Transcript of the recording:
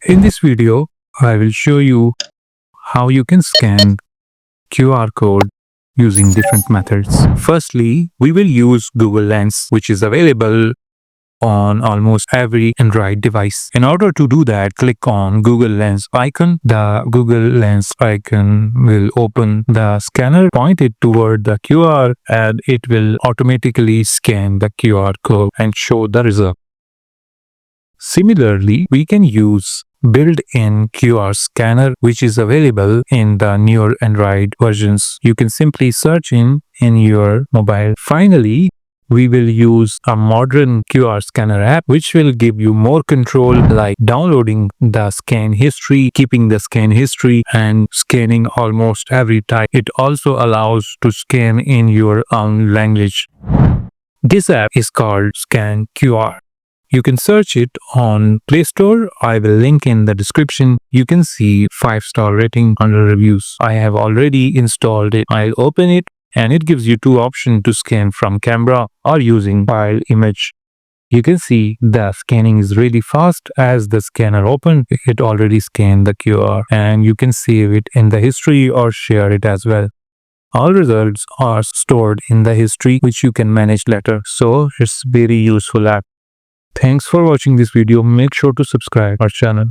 In this video, I will show you how you can scan QR code using different methods. Firstly, we will use Google Lens, which is available on almost every Android device. In order to do that, click on Google Lens icon. The Google Lens icon will open the scanner, point it toward the QR, and it will automatically scan the QR code and show the result. Similarly, we can use built-in QR scanner, which is available in the newer Android versions. You can simply search in your mobile. Finally, we will use a modern QR scanner app, which will give you more control, like downloading the scan history, keeping the scan history, and scanning almost every time. It also allows to scan in your own language. This app is called ScanQR. You can search it on Play Store. I will link in the description. You can see 5-star rating under reviews. I have already installed it. I'll open it and it gives you two options to scan from camera or using file image. You can see the scanning is really fast. As the scanner opened, it already scanned the QR and you can save it in the history or share it as well. All results are stored in the history, which you can manage later. So it's very useful app. Thanks for watching this video. Make sure to subscribe our channel.